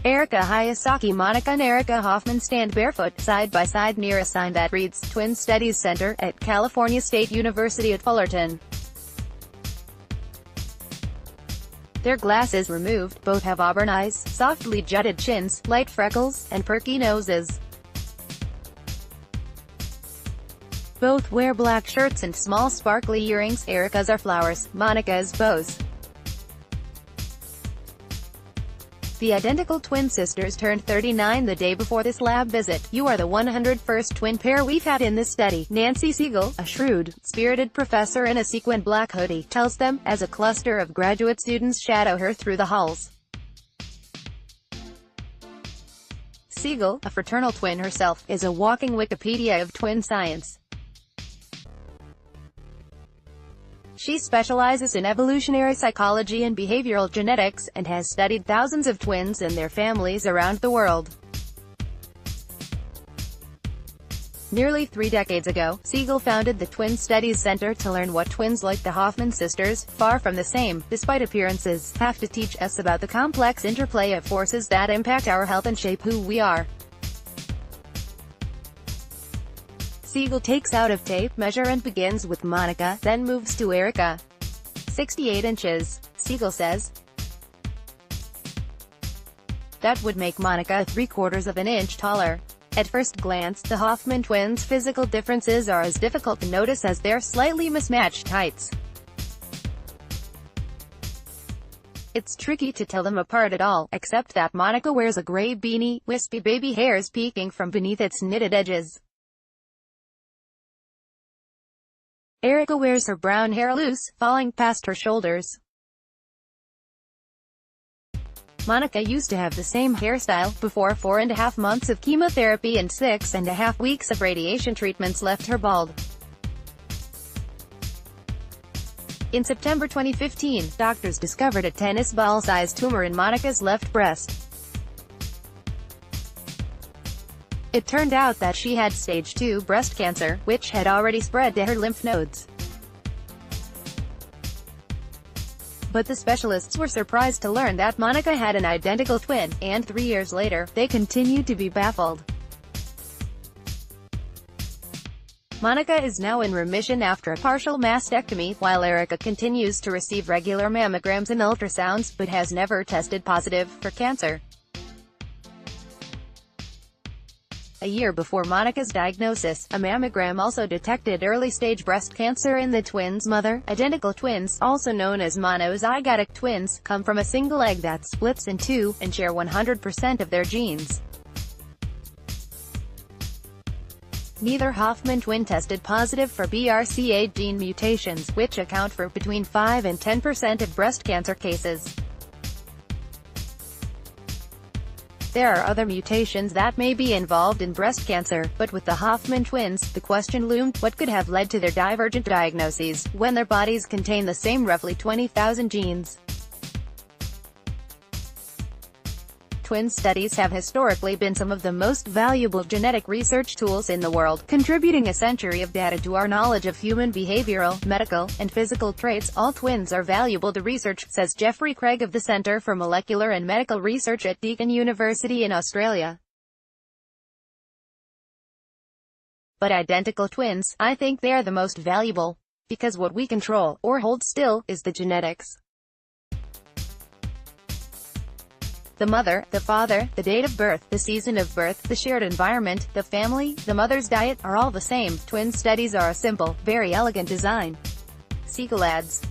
Erika Hayasaki. Monica and Erika Hoffman stand barefoot, side by side near a sign that reads, Twin Studies Center, at California State University at Fullerton. Their glasses removed, both have auburn eyes, softly jutted chins, light freckles, and perky noses. Both wear black shirts and small sparkly earrings. Erika's are flowers, Monica's bows. The identical twin sisters turned 39 the day before this lab visit. You are the 101st twin pair we've had in this study, Nancy Segal, a shrewd, spirited professor in a sequined black hoodie, tells them, as a cluster of graduate students shadow her through the halls. Segal, a fraternal twin herself, is a walking Wikipedia of twin science. She specializes in evolutionary psychology and behavioral genetics, and has studied thousands of twins and their families around the world. Nearly 3 decades ago, Segal founded the Twin Studies Center to learn what twins like the Hoffman sisters, far from the same, despite appearances, have to teach us about the complex interplay of forces that impact our health and shape who we are. Segal takes out a tape measure and begins with Monica, then moves to Erika. 68 inches, Segal says. That would make Monica 3/4 of an inch taller. At first glance, the Hoffman twins' physical differences are as difficult to notice as their slightly mismatched heights. It's tricky to tell them apart at all, except that Monica wears a gray beanie, wispy baby hairs peeking from beneath its knitted edges. Erika wears her brown hair loose, falling past her shoulders. Monica used to have the same hairstyle, before 4.5 months of chemotherapy and 6.5 weeks of radiation treatments left her bald. In September 2015, doctors discovered a tennis ball-sized tumor in Monica's left breast. It turned out that she had stage 2 breast cancer, which had already spread to her lymph nodes. But the specialists were surprised to learn that Monica had an identical twin, and 3 years later, they continued to be baffled. Monica is now in remission after a partial mastectomy, while Erika continues to receive regular mammograms and ultrasounds, but has never tested positive for cancer. A year before Monica's diagnosis, a mammogram also detected early-stage breast cancer in the twins' mother. Identical twins, also known as monozygotic twins, come from a single egg that splits in two, and share 100% of their genes. Neither Hoffman twin tested positive for BRCA gene mutations, which account for between 5 and 10% of breast cancer cases. There are other mutations that may be involved in breast cancer, but with the Hoffman twins, the question loomed, what could have led to their divergent diagnoses, when their bodies contain the same roughly 20,000 genes? Twin studies have historically been some of the most valuable genetic research tools in the world, contributing a century of data to our knowledge of human behavioral, medical, and physical traits. All twins are valuable to research, says Geoffrey Craig of the Centre for Molecular and Medical Research at Deakin University in Australia. But identical twins, I think they are the most valuable. Because what we control, or hold still, is the genetics. The mother, the father, the date of birth, the season of birth, the shared environment, the family, the mother's diet, are all the same. Twin studies are a simple, very elegant design. Segal adds.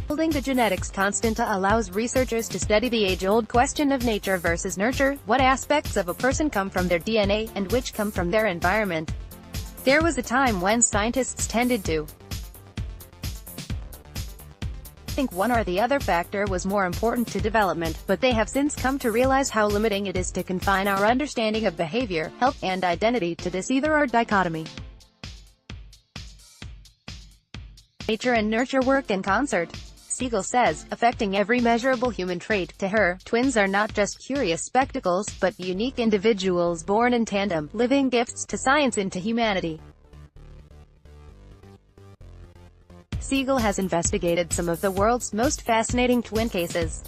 Holding the genetics constant allows researchers to study the age-old question of nature versus nurture. What aspects of a person come from their DNA, and which come from their environment? There was a time when scientists tended to think one or the other factor was more important to development, but they have since come to realize how limiting it is to confine our understanding of behavior, health, and identity to this either-or dichotomy. Nature and nurture work in concert. Segal says, affecting every measurable human trait. To her, twins are not just curious spectacles, but unique individuals born in tandem, living gifts to science and to humanity. Segal has investigated some of the world's most fascinating twin cases.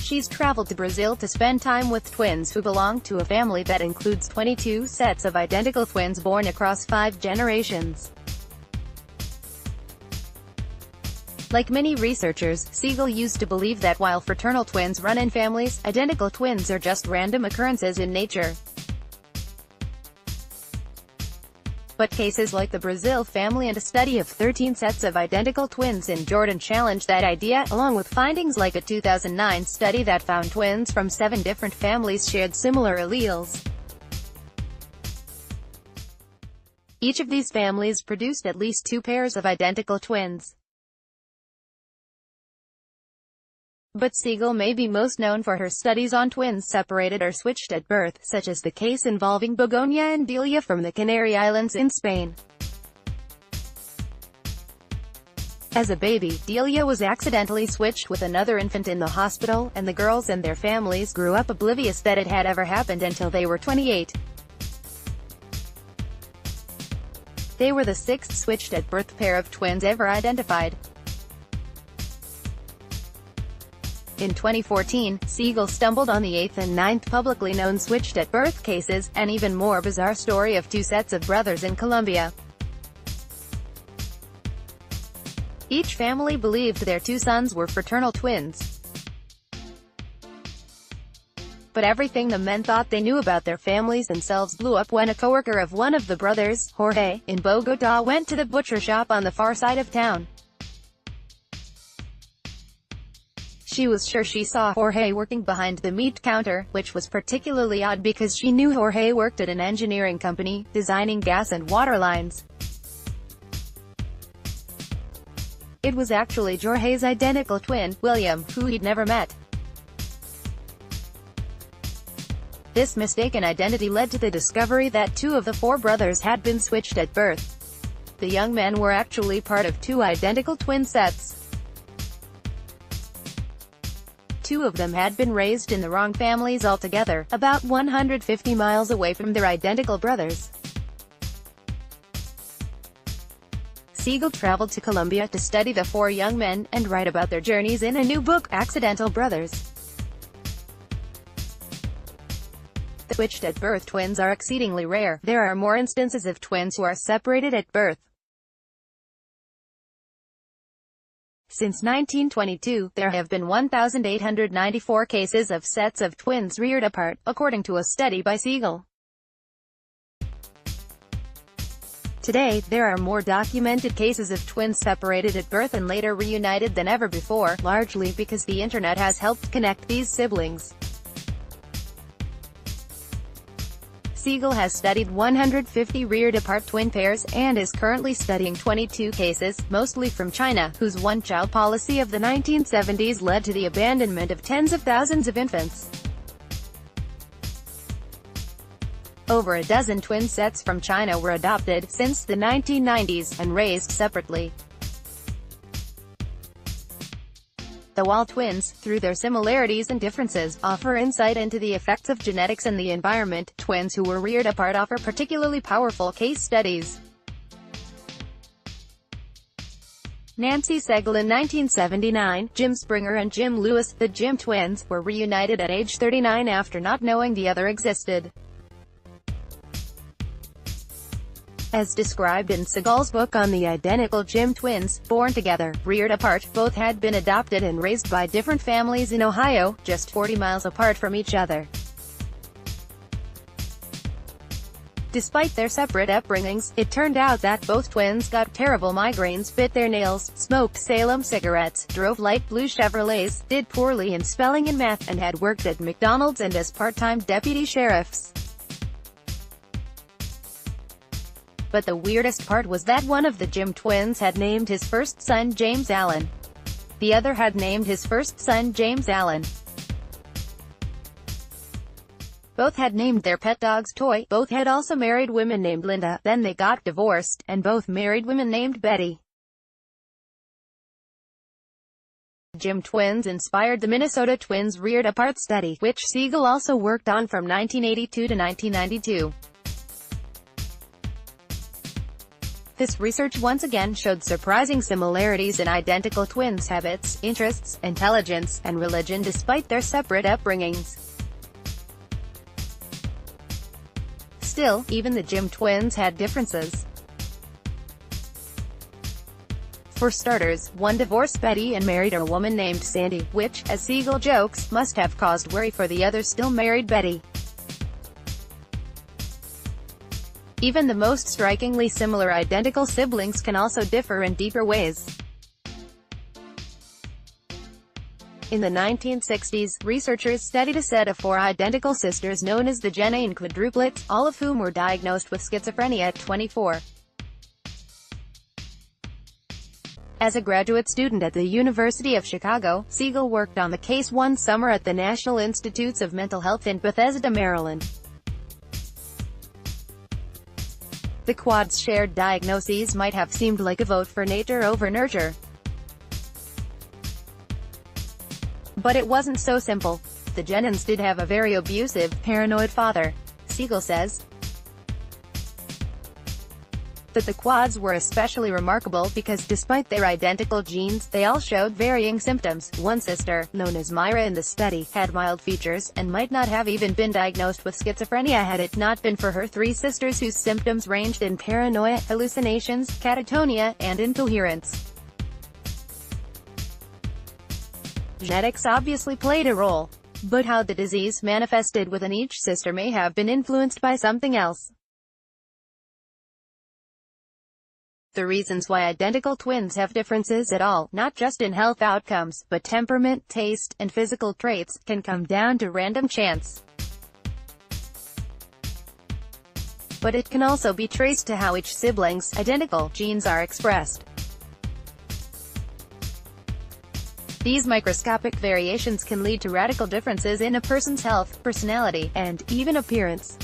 she's traveled to Brazil to spend time with twins who belong to a family that includes 22 sets of identical twins born across 5 generations. Like many researchers, Segal used to believe that while fraternal twins run in families, identical twins are just random occurrences in nature. But cases like the Brazil family and a study of 13 sets of identical twins in Jordan challenged that idea, along with findings like a 2009 study that found twins from 7 different families shared similar alleles. Each of these families produced at least 2 pairs of identical twins. But Segal may be most known for her studies on twins separated or switched at birth, such as the case involving Begonia and Delia from the Canary Islands in Spain. As a baby, Delia was accidentally switched with another infant in the hospital, and the girls and their families grew up oblivious that it had ever happened until they were 28. They were the 6th switched at birth pair of twins ever identified. In 2014, Segal stumbled on the 8th and 9th publicly known switched at birth cases, an even more bizarre story of 2 sets of brothers in Colombia. Each family believed their 2 sons were fraternal twins. But everything the men thought they knew about their families themselves blew up when a coworker of one of the brothers, Jorge, in Bogotá went to the butcher shop on the far side of town. She was sure she saw Jorge working behind the meat counter, which was particularly odd because she knew Jorge worked at an engineering company, designing gas and water lines. It was actually Jorge's identical twin, William, who he'd never met. This mistaken identity led to the discovery that 2 of the 4 brothers had been switched at birth. The young men were actually part of 2 identical twin sets. 2 of them had been raised in the wrong families altogether, about 150 miles away from their identical brothers. Segal traveled to Colombia to study the 4 young men, and write about their journeys in a new book, Accidental Brothers. The switched at birth twins are exceedingly rare. There are more instances of twins who are separated at birth. Since 1922, there have been 1,894 cases of sets of twins reared apart, according to a study by Segal. Today, there are more documented cases of twins separated at birth and later reunited than ever before, largely because the internet has helped connect these siblings. Segal has studied 150 reared-apart twin pairs, and is currently studying 22 cases, mostly from China, whose one-child policy of the 1970s led to the abandonment of tens of thousands of infants. Over a dozen twin sets from China were adopted since the 1990s, and raised separately. Though all twins, through their similarities and differences, offer insight into the effects of genetics and the environment, twins who were reared apart offer particularly powerful case studies. Nancy Segal in 1979, Jim Springer and Jim Lewis, the Jim twins, were reunited at age 39 after not knowing the other existed. As described in Segal's book on the identical Jim twins, born together, reared apart, both had been adopted and raised by different families in Ohio, just 40 miles apart from each other. Despite their separate upbringings, it turned out that both twins got terrible migraines, bit their nails, smoked Salem cigarettes, drove light blue Chevrolets, did poorly in spelling and math, and had worked at McDonald's and as part-time deputy sheriffs. But the weirdest part was that one of the Jim twins had named his first son James Allen. The other had named his first son James Allen. Both had named their pet dogs Toy, both had also married women named Linda, then they got divorced, and both married women named Betty. Jim twins inspired the Minnesota twins reared apart study, which Segal also worked on from 1982 to 1992. This research once again showed surprising similarities in identical twins' habits, interests, intelligence, and religion despite their separate upbringings. Still, even the Jim twins had differences. For starters, one divorced Betty and married a woman named Sandy, which, as Segal jokes, must have caused worry for the other still married Betty. Even the most strikingly similar identical siblings can also differ in deeper ways. In the 1960s, researchers studied a set of 4 identical sisters known as the Jennain quadruplets, all of whom were diagnosed with schizophrenia at 24. As a graduate student at the University of Chicago, Segal worked on the case one summer at the National Institutes of Mental Health in Bethesda, Maryland. The quad's shared diagnoses might have seemed like a vote for nature over nurture. But it wasn't so simple. The Jennans did have a very abusive, paranoid father. Segal says that the quads were especially remarkable because despite their identical genes, they all showed varying symptoms. One sister, known as Myra in the study, had mild features, and might not have even been diagnosed with schizophrenia had it not been for her 3 sisters whose symptoms ranged in paranoia, hallucinations, catatonia, and incoherence. Genetics obviously played a role, but how the disease manifested within each sister may have been influenced by something else. The reasons why identical twins have differences at all, not just in health outcomes, but temperament, taste, and physical traits, can come down to random chance. But it can also be traced to how each sibling's identical genes are expressed. These microscopic variations can lead to radical differences in a person's health, personality, and even appearance.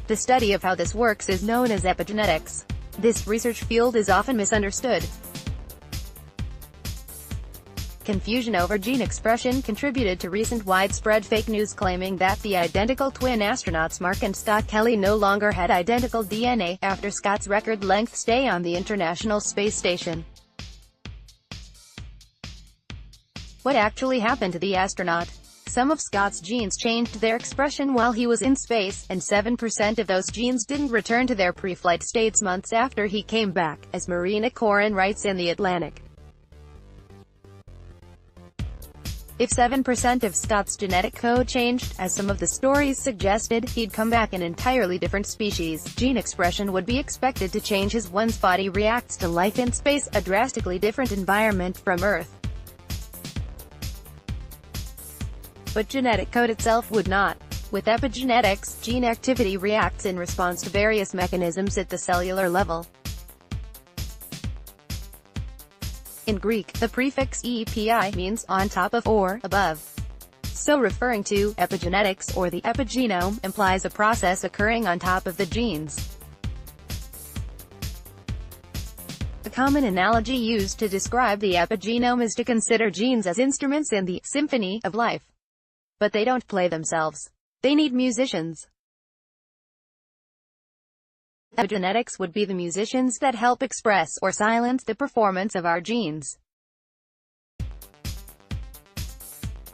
The study of how this works is known as epigenetics. This research field is often misunderstood. Confusion over gene expression contributed to recent widespread fake news claiming that the identical twin astronauts Mark and Scott Kelly no longer had identical DNA, after Scott's record-length stay on the International Space Station. What actually happened to the astronaut? Some of Scott's genes changed their expression while he was in space, and 7% of those genes didn't return to their pre-flight states months after he came back, as Marina Corin writes in The Atlantic. If 7% of Scott's genetic code changed, as some of the stories suggested, he'd come back an entirely different species. Gene expression would be expected to change as one's body reacts to life in space, a drastically different environment from Earth. But genetic code itself would not. With epigenetics, gene activity reacts in response to various mechanisms at the cellular level. In Greek, the prefix epi means on top of or above. So referring to epigenetics, or the epigenome, implies a process occurring on top of the genes. A common analogy used to describe the epigenome is to consider genes as instruments in the symphony of life. But they don't play themselves. They need musicians. Epigenetics would be the musicians that help express or silence the performance of our genes.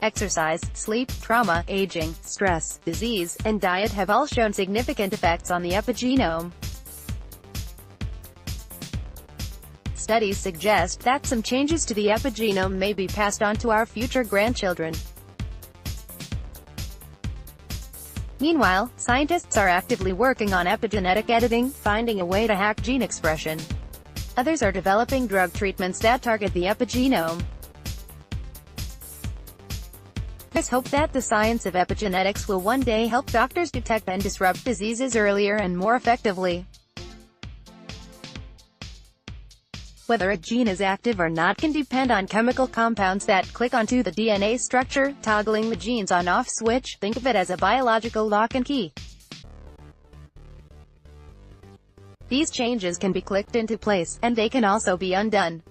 Exercise, sleep, trauma, aging, stress, disease, and diet have all shown significant effects on the epigenome. Studies suggest that some changes to the epigenome may be passed on to our future grandchildren. Meanwhile, scientists are actively working on epigenetic editing, finding a way to hack gene expression. Others are developing drug treatments that target the epigenome. There's hope that the science of epigenetics will one day help doctors detect and disrupt diseases earlier and more effectively. Whether a gene is active or not can depend on chemical compounds that click onto the DNA structure, toggling the gene's on-off switch. Think of it as a biological lock and key. These changes can be clicked into place, and they can also be undone.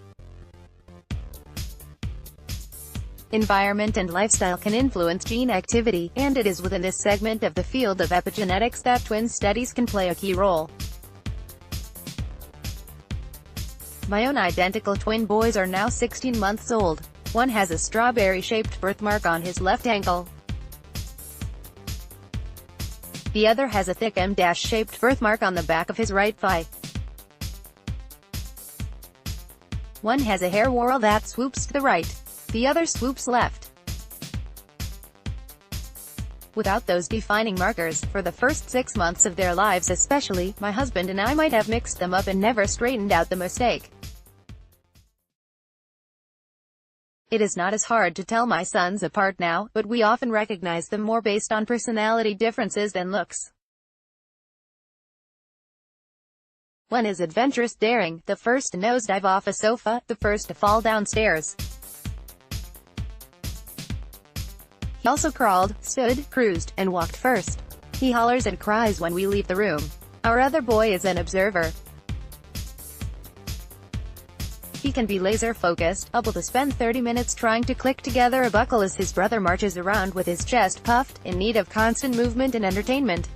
Environment and lifestyle can influence gene activity, and it is within this segment of the field of epigenetics that twin studies can play a key role. My own identical twin boys are now 16 months old. One has a strawberry-shaped birthmark on his left ankle. The other has a thick M-shaped birthmark on the back of his right thigh. One has a hair whorl that swoops to the right. The other swoops left. Without those defining markers, for the first 6 months of their lives especially, my husband and I might have mixed them up and never straightened out the mistake. It is not as hard to tell my sons apart now, but we often recognize them more based on personality differences than looks. One is adventurous, daring, the first to nosedive off a sofa, the first to fall downstairs. He also crawled, stood, cruised, and walked first. He hollers and cries when we leave the room. Our other boy is an observer. He can be laser-focused, able to spend 30 minutes trying to click together a buckle as his brother marches around with his chest puffed, in need of constant movement and entertainment.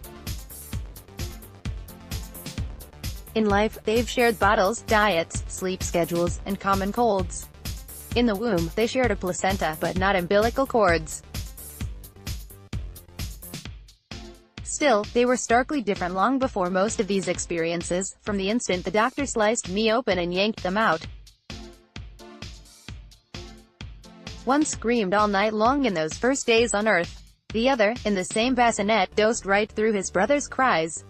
In life, they've shared bottles, diets, sleep schedules, and common colds. In the womb, they shared a placenta, but not umbilical cords. Still, they were starkly different long before most of these experiences, from the instant the doctor sliced me open and yanked them out. One screamed all night long in those first days on Earth. The other, in the same bassinet, dosed right through his brother's cries.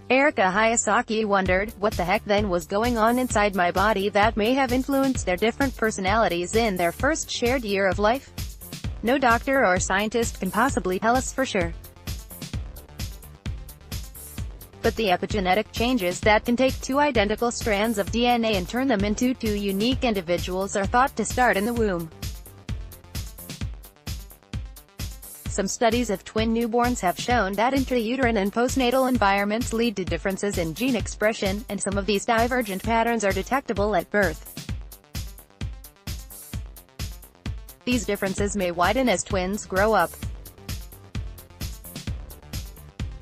Erika Hayasaki wondered, what the heck then was going on inside my body that may have influenced their different personalities in their first shared year of life? No doctor or scientist can possibly tell us for sure. But the epigenetic changes that can take two identical strands of DNA and turn them into two unique individuals are thought to start in the womb. Some studies of twin newborns have shown that intrauterine and postnatal environments lead to differences in gene expression, and some of these divergent patterns are detectable at birth. These differences may widen as twins grow up.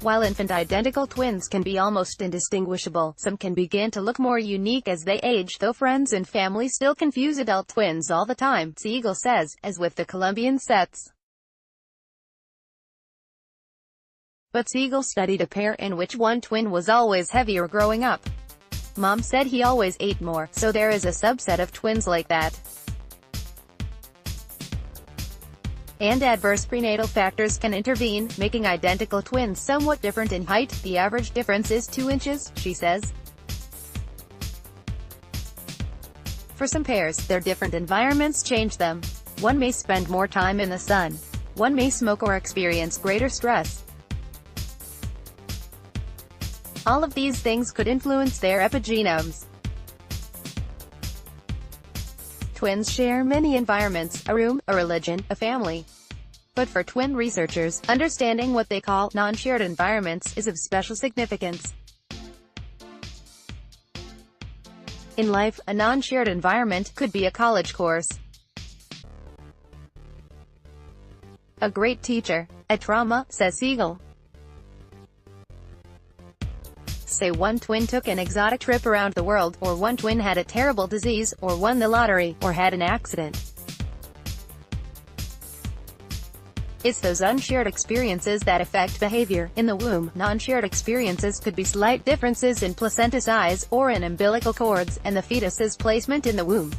While infant-identical twins can be almost indistinguishable, some can begin to look more unique as they age, though friends and family still confuse adult twins all the time, Segal says, as with the Colombian sets. But Segal studied a pair in which one twin was always heavier growing up. Mom said he always ate more, so there is a subset of twins like that. And adverse prenatal factors can intervene, making identical twins somewhat different in height. The average difference is 2 inches, she says. For some pairs, their different environments change them. One may spend more time in the sun. One may smoke or experience greater stress. All of these things could influence their epigenomes. Twins share many environments, a room, a religion, a family. But for twin researchers, understanding what they call non-shared environments is of special significance. In life, a non-shared environment could be a college course, a great teacher, a trauma, says Segal. Say one twin took an exotic trip around the world, or one twin had a terrible disease, or won the lottery, or had an accident. It's those unshared experiences that affect behavior. In the womb, non-shared experiences could be slight differences in placenta size, or in umbilical cords, and the fetus's placement in the womb.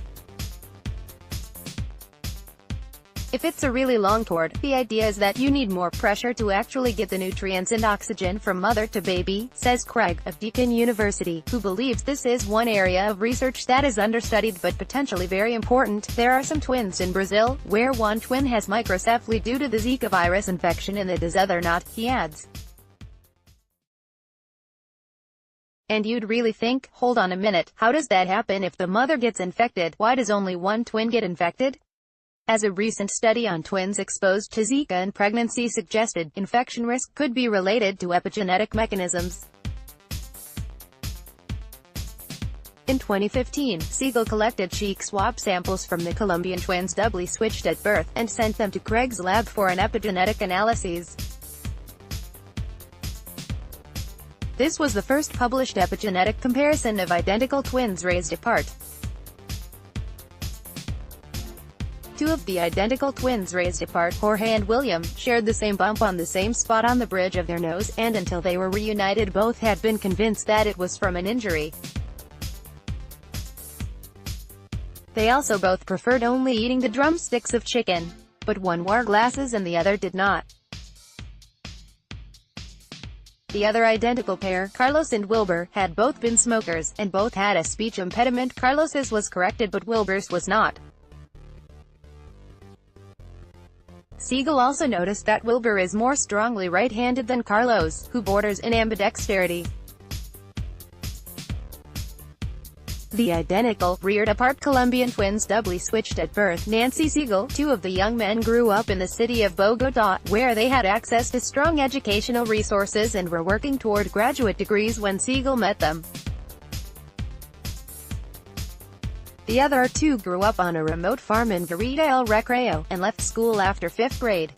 If it's a really long cord, the idea is that you need more pressure to actually get the nutrients and oxygen from mother to baby, says Craig, of Deakin University, who believes this is one area of research that is understudied but potentially very important. There are some twins in Brazil, where one twin has microcephaly due to the Zika virus infection and the other not, he adds. And you'd really think, hold on a minute, how does that happen if the mother gets infected? Why does only one twin get infected? As a recent study on twins exposed to Zika in pregnancy suggested, infection risk could be related to epigenetic mechanisms. In 2015, Segal collected cheek swab samples from the Colombian twins doubly switched at birth, and sent them to Craig's lab for an epigenetic analysis. This was the first published epigenetic comparison of identical twins raised apart. Two of the identical twins raised apart, Jorge and William, shared the same bump on the same spot on the bridge of their nose, and until they were reunited both had been convinced that it was from an injury. They also both preferred only eating the drumsticks of chicken, but one wore glasses and the other did not. The other identical pair, Carlos and Wilbur, had both been smokers, and both had a speech impediment. Carlos's was corrected but Wilbur's was not. Segal also noticed that Wilbur is more strongly right-handed than Carlos, who borders in ambidexterity. The identical, reared-apart Colombian twins doubly switched at birth. Nancy Segal, two of the young men grew up in the city of Bogotá, where they had access to strong educational resources and were working toward graduate degrees when Segal met them. The other two grew up on a remote farm in Garita El Recreo, and left school after 5th grade.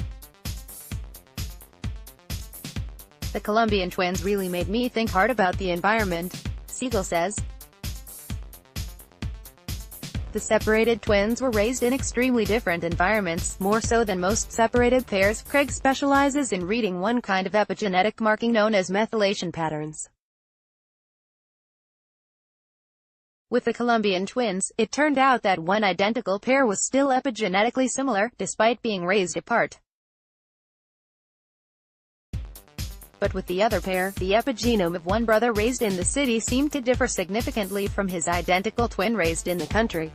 The Colombian twins really made me think hard about the environment, Segal says. The separated twins were raised in extremely different environments, more so than most separated pairs. Craig specializes in reading one kind of epigenetic marking known as methylation patterns. With the Colombian twins, it turned out that one identical pair was still epigenetically similar, despite being raised apart. But with the other pair, the epigenome of one brother raised in the city seemed to differ significantly from his identical twin raised in the country.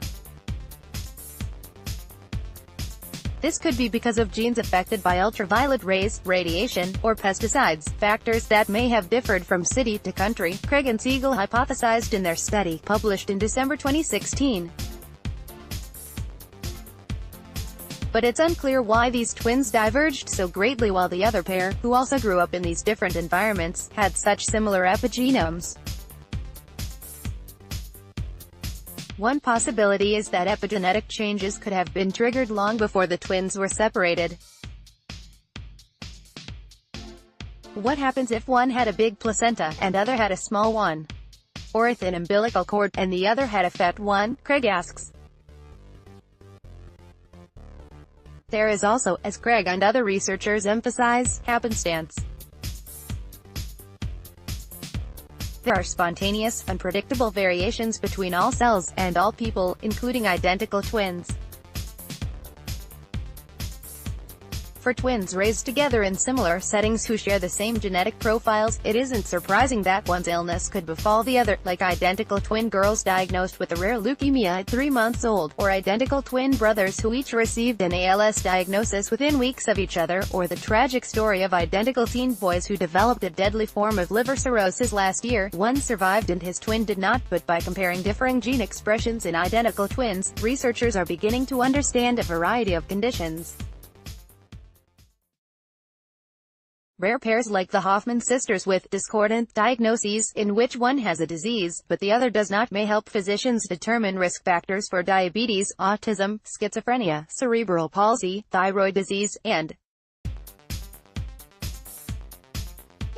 This could be because of genes affected by ultraviolet rays, radiation, or pesticides, factors that may have differed from city to country, Craig and Segal hypothesized in their study, published in December 2016. But it's unclear why these twins diverged so greatly while the other pair, who also grew up in these different environments, had such similar epigenomes. One possibility is that epigenetic changes could have been triggered long before the twins were separated. What happens if one had a big placenta, and other had a small one? Or a thin umbilical cord, and the other had a fat one? Craig asks. There is also, as Craig and other researchers emphasize, happenstance. There are spontaneous, unpredictable variations between all cells, and all people, including identical twins. For twins raised together in similar settings who share the same genetic profiles, it isn't surprising that one's illness could befall the other, like identical twin girls diagnosed with a rare leukemia at 3 months old, or identical twin brothers who each received an ALS diagnosis within weeks of each other, or the tragic story of identical teen boys who developed a deadly form of liver cirrhosis last year. One survived and his twin did not, but by comparing differing gene expressions in identical twins, researchers are beginning to understand a variety of conditions. Rare pairs like the Hoffman sisters with discordant diagnoses, in which one has a disease, but the other does not, may help physicians determine risk factors for diabetes, autism, schizophrenia, cerebral palsy, thyroid disease, and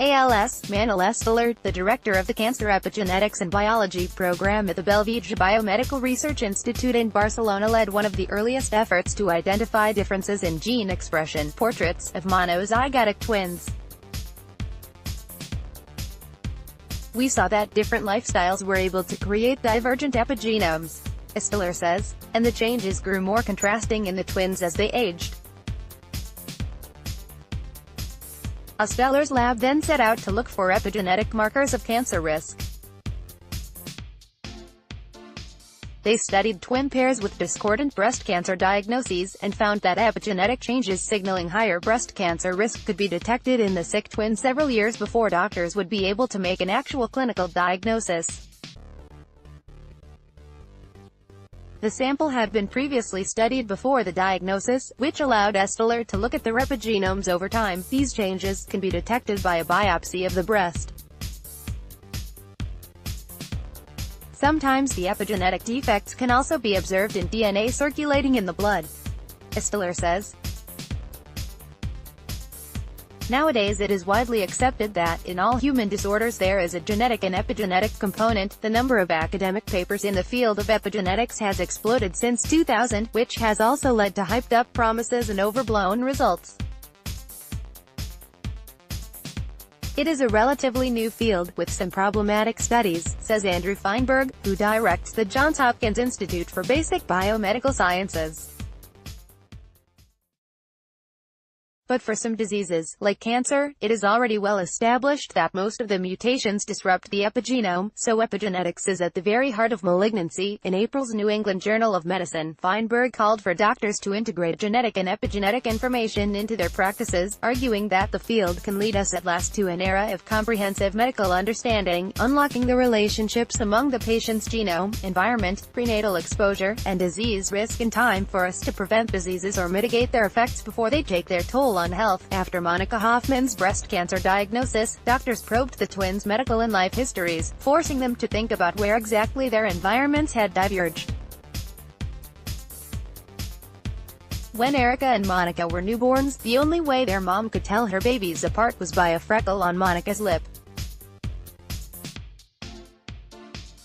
ALS. Manuel S. Fullert, the director of the Cancer Epigenetics and Biology program at the Belvige Biomedical Research Institute in Barcelona, led one of the earliest efforts to identify differences in gene expression, portraits, of monozygotic twins. We saw that different lifestyles were able to create divergent epigenomes, Fullert says, and the changes grew more contrasting in the twins as they aged. Fuller's lab then set out to look for epigenetic markers of cancer risk. They studied twin pairs with discordant breast cancer diagnoses, and found that epigenetic changes signaling higher breast cancer risk could be detected in the sick twins several years before doctors would be able to make an actual clinical diagnosis. The sample had been previously studied before the diagnosis, which allowed Fullert to look at their epigenomes over time. These changes can be detected by a biopsy of the breast. Sometimes the epigenetic defects can also be observed in DNA circulating in the blood. Stiller says. Nowadays it is widely accepted that, in all human disorders there is a genetic and epigenetic component. The number of academic papers in the field of epigenetics has exploded since 2000, which has also led to hyped-up promises and overblown results. It is a relatively new field, with some problematic studies, says Andrew Feinberg, who directs the Johns Hopkins Institute for Basic Biomedical Sciences. But for some diseases, like cancer, it is already well established that most of the mutations disrupt the epigenome, so epigenetics is at the very heart of malignancy. In April's New England Journal of Medicine, Feinberg called for doctors to integrate genetic and epigenetic information into their practices, arguing that the field can lead us at last to an era of comprehensive medical understanding, unlocking the relationships among the patient's genome, environment, prenatal exposure, and disease risk in time for us to prevent diseases or mitigate their effects before they take their toll on health. After Monica Hoffman's breast cancer diagnosis, doctors probed the twins' medical and life histories, forcing them to think about where exactly their environments had diverged. When Erika and Monica were newborns, the only way their mom could tell her babies apart was by a freckle on Monica's lip.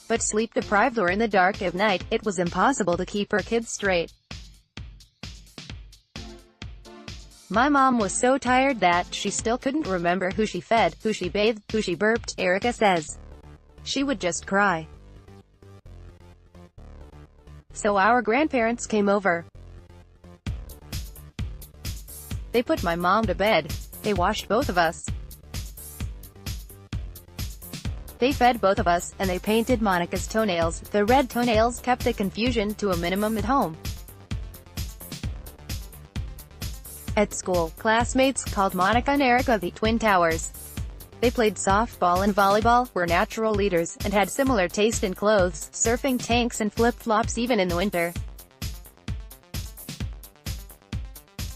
But sleep-deprived or in the dark of night, it was impossible to keep her kids straight. My mom was so tired that she still couldn't remember who she fed, who she bathed, who she burped, Erika says. She would just cry. So our grandparents came over. They put my mom to bed. They washed both of us. They fed both of us, and they painted Monica's toenails. The red toenails kept the confusion to a minimum at home. At school, classmates called Monica and Erika the Twin Towers. They played softball and volleyball, were natural leaders, and had similar taste in clothes, surfing tanks and flip-flops even in the winter.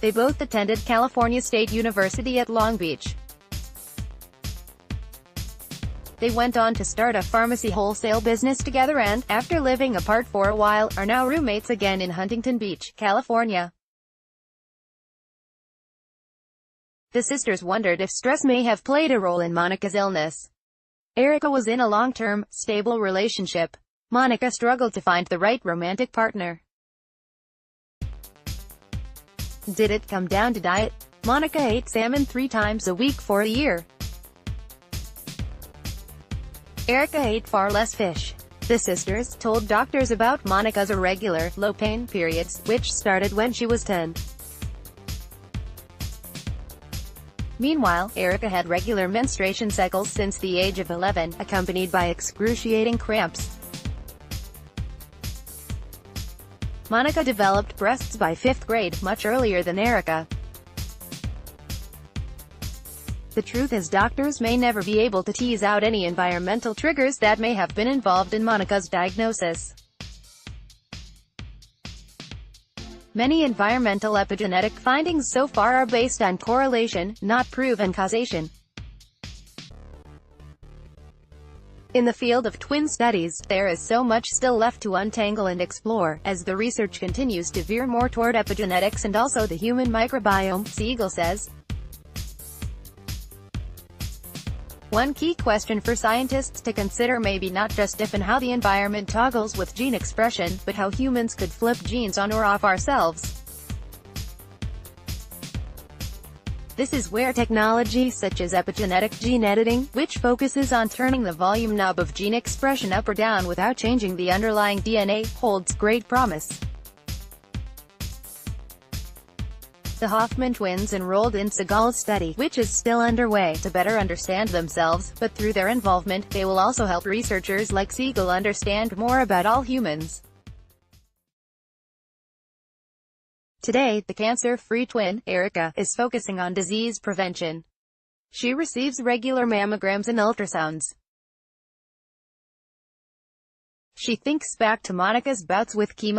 They both attended California State University at Long Beach. They went on to start a pharmacy wholesale business together and, after living apart for a while, are now roommates again in Huntington Beach, California. The sisters wondered if stress may have played a role in Monica's illness. Erika was in a long-term, stable relationship. Monica struggled to find the right romantic partner. Did it come down to diet? Monica ate salmon 3 times a week for a year. Erika ate far less fish. The sisters told doctors about Monica's irregular, low-pain periods, which started when she was 10. Meanwhile, Erika had regular menstruation cycles since the age of 11, accompanied by excruciating cramps. Monica developed breasts by 5th grade, much earlier than Erika. The truth is doctors may never be able to tease out any environmental triggers that may have been involved in Monica's diagnosis. Many environmental epigenetic findings so far are based on correlation, not proven causation. In the field of twin studies, there is so much still left to untangle and explore, as the research continues to veer more toward epigenetics and also the human microbiome, Segal says. One key question for scientists to consider may be not just if and how the environment toggles with gene expression, but how humans could flip genes on or off ourselves. This is where technology such as epigenetic gene editing, which focuses on turning the volume knob of gene expression up or down without changing the underlying DNA, holds great promise. The Hoffman twins enrolled in Segal's study, which is still underway, to better understand themselves, but through their involvement, they will also help researchers like Segal understand more about all humans. Today, the cancer-free twin, Erika, is focusing on disease prevention. She receives regular mammograms and ultrasounds. She thinks back to Monica's bouts with chemo.